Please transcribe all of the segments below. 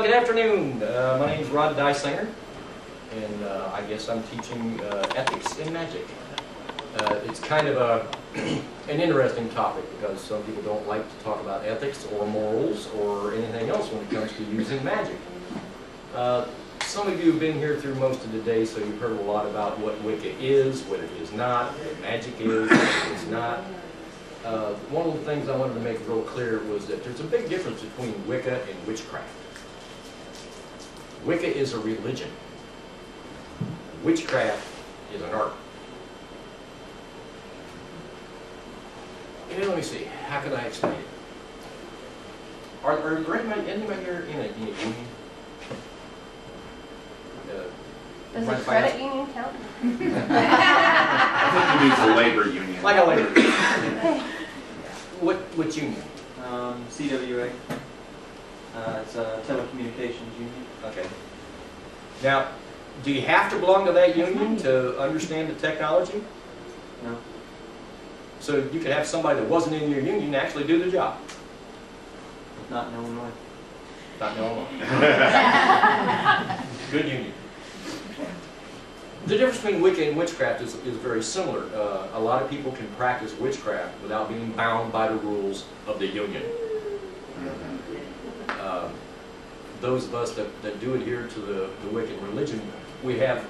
Good afternoon. My name is Rodney, and I guess I'm teaching ethics in magic. It's kind of an interesting topic because some people don't like to talk about ethics or morals or anything else when it comes to using magic. Some of you have been here through most of the day, so you've heard a lot about what Wicca is, what it is not, what magic is, what it's not. One of the things I wanted to make real clear was that there's a big difference between Wicca and witchcraft. Wicca is a religion. Witchcraft is an art. And let me see, how can I explain it? Are there anybody here in a union? Does a credit union count? I think it means a labor union. Like a labor union. What union? CWA. It's a telecommunications union. Okay. Now, do you have to belong to that union to understand the technology? No. So you could have somebody that wasn't in your union actually do the job? Not in Illinois. Not in Illinois. Good union. The difference between Wicca and witchcraft is very similar. A lot of people can practice witchcraft without being bound by the rules of the union. Those of us that do adhere to the Wiccan religion, we have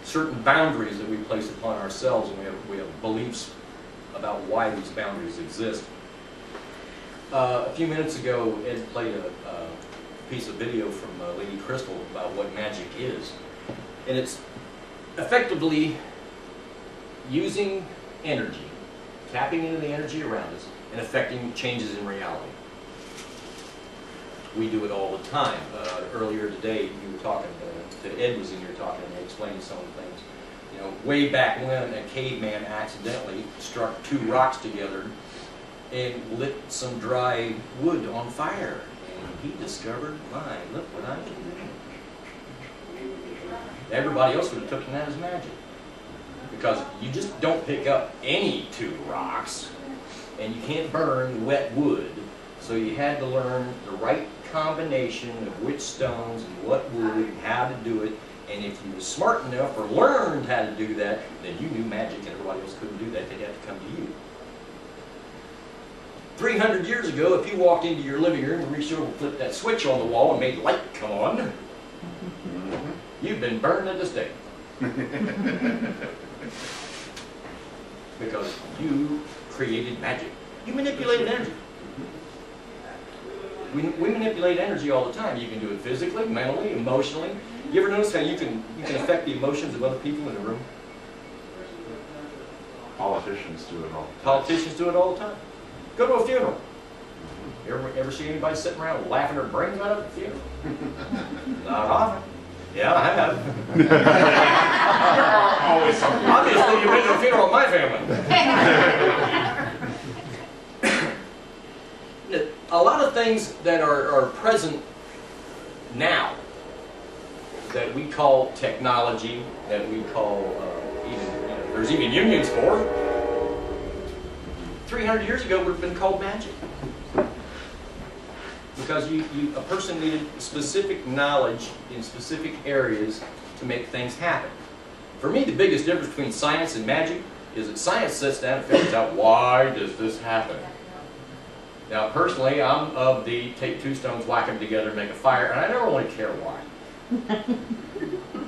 certain boundaries that we place upon ourselves, and we have beliefs about why these boundaries exist. A few minutes ago, Ed played a piece of video from Lady Crystal about what magic is. And it's effectively using energy, tapping into the energy around us, and affecting changes in reality. We do it all the time. Earlier today, you were talking to Ed was in here talking and explaining some of the things. You know, way back when a caveman accidentally struck two rocks together and lit some dry wood on fire, and he discovered, my, look what I can do. Everybody else would have taken that as magic, because you just don't pick up any two rocks, and you can't burn wet wood. So you had to learn the right combination of which stones and what wood and how to do it. And if you were smart enough or learned how to do that, then you knew magic and everybody else couldn't do that. They'd have to come to you. 300 years ago, if you walked into your living room and reached over and flipped that switch on the wall and made light come on, you've been burned at the stake. Because you created magic. You manipulated energy. We manipulate energy all the time. You can do it physically, mentally, emotionally. You ever notice how you can affect the emotions of other people in the room? Politicians do it all. Politicians do it all the time. Go to a funeral. You ever see anybody sitting around laughing their brains out at the funeral? Not often. Yeah, I have. Always something. Obviously, you've been to a funeral in my family. A lot of things that are present now that we call technology, that we call there's even unions for, 300 years ago would have been called magic. Because a person needed specific knowledge in specific areas to make things happen. For me, the biggest difference between science and magic is that science sits down and figures out, why does this happen? Now, personally, I'm of the take two stones, whack them together, and make a fire, and I never really care why.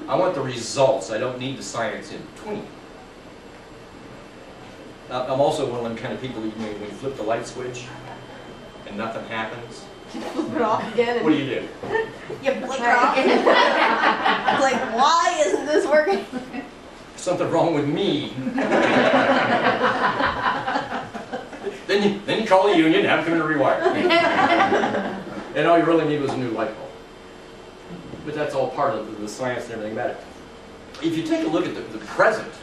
I want the results. I don't need the science in between. I'm also one of them kind of people that, when you flip the light switch and nothing happens, Flip it off again. what do you do? You flip it off again. It's like, why isn't this working? Something wrong with me. Then you call the union and have them come and rewire. And all you really need was a new light bulb. But that's all part of the science and everything about it. If you take a look at the present,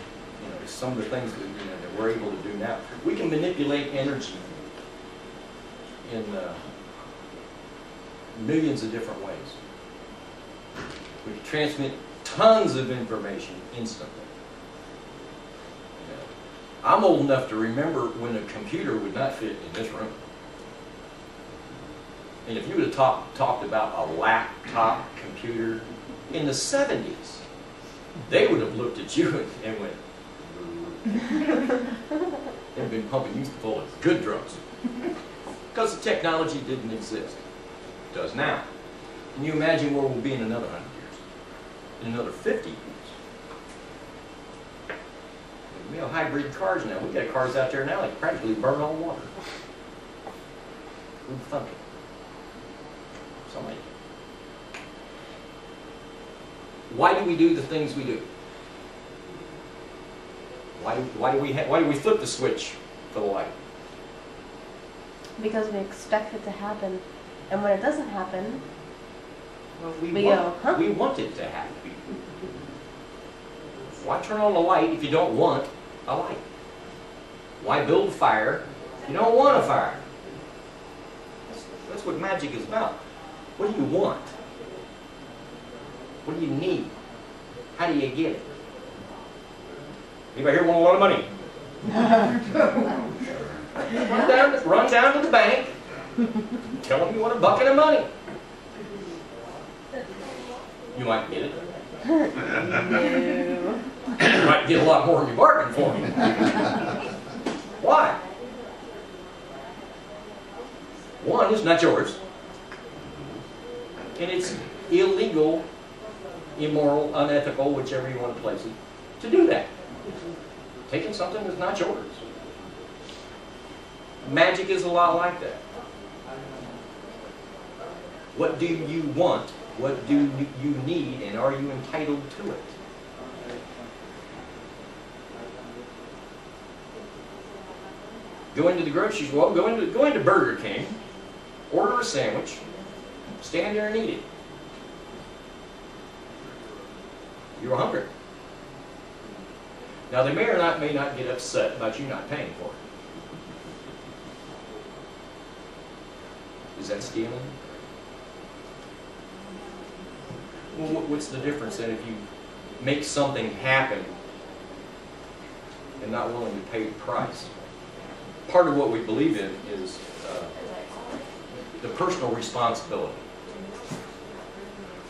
some of the things that, that we're able to do now, we can manipulate energy in millions of different ways. We can transmit tons of information instantly. I'm old enough to remember when a computer would not fit in this room. And if you would have talked about a laptop computer in the 70s, they would have looked at you and went, they've been pumping you full of good drugs. Because the technology didn't exist. It does now. Can you imagine where we'll be in another 100 years? In another 50 years? We have hybrid cars now. We've got cars out there now that practically burn on water. Who'd thunk it? Somebody. Why do we do the things we do? Why do we flip the switch for the light? Because we expect it to happen, and when it doesn't happen, Well, we go, huh? we want it to happen. Why turn on the light if you don't want a light? Why build a fire if you don't want a fire? That's what magic is about. What do you want? What do you need? How do you get it? Anybody here want a lot of money? run down to the bank, tell them you want a bucket of money. You might get it. no. You might get a lot more than you bargained for. Why? One, it's not yours. And it's illegal, immoral, unethical, whichever you want to place it, to do that. Taking something that's not yours. Magic is a lot like that. What do you want? What do you need? And are you entitled to it? Go into the grocery store, go into Burger King, order a sandwich, stand there and eat it. You're hungry. Now they may not get upset about you not paying for it. Is that stealing? Well, what's the difference then if you make something happen and not willing to pay the price? Part of what we believe in is the personal responsibility.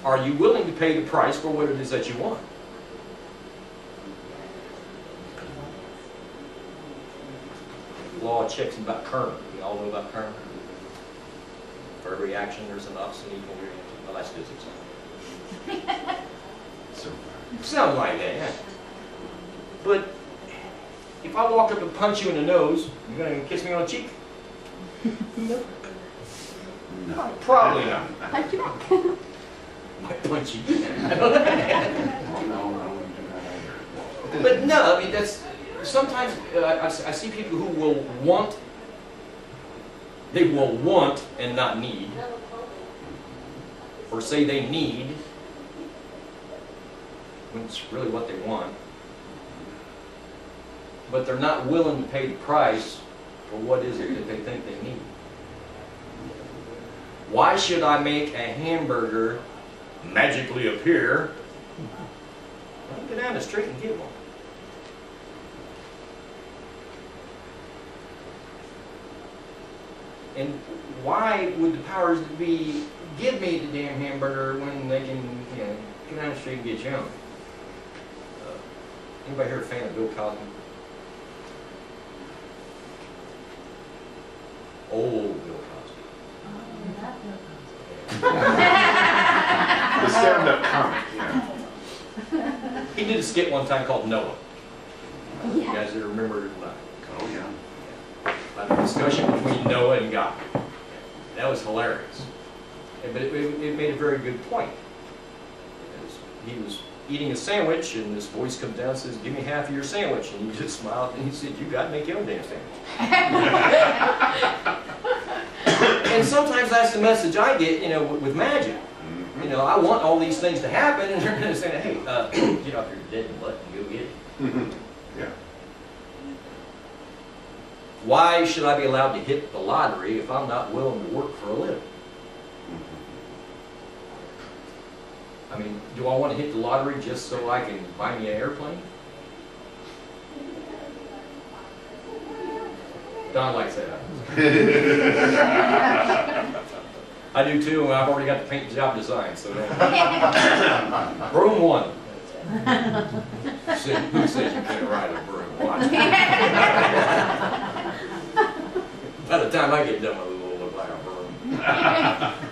Are you willing to pay the price for what it is that you want? Law of checks about karma. We all know about karma. For every action, there's an opposite equal reaction. Well, that's physics. Sounds like that, yeah. But if I walk up and punch you in the nose, you gonna kiss me on the cheek? Nope. No. Probably not. Punch you back. Might punch you. I don't know. No, I wouldn't do that either. But no, I mean that's sometimes I see people who will want. They will want and not need, or say they need when it's really what they want. But they're not willing to pay the price for what is it that they think they need. Why should I make a hamburger magically appear? Well, go down the street and get one. And why would the powers that be give me the damn hamburger when they can, you know, go down the street and get your own? Anybody here a fan of Bill Cosby? Old Bill Cosby. The stand-up comic, yeah. He did a skit one time called Noah. You Yeah. guys remember it or not? Oh, yeah. About the discussion between Noah and God. That was hilarious. But it made a very good point. He was eating a sandwich, and this voice comes down and says, "Give me half of your sandwich." And he just smiled, and he said, "You got to make your own damn sandwich." And sometimes that's the message I get, you know, with magic. You know, I want all these things to happen, and they're going to say, "Hey, get off your dead butt and go get it." Yeah. Why should I be allowed to hit the lottery if I'm not willing to work for a living? I mean, do I want to hit the lottery just so I can buy me an airplane? Don likes that. I do too, and I've already got the paint job designed, so. Broom 1. Who says you can't ride a broom? Watch. By the time I get done with it, it'll look like a broom.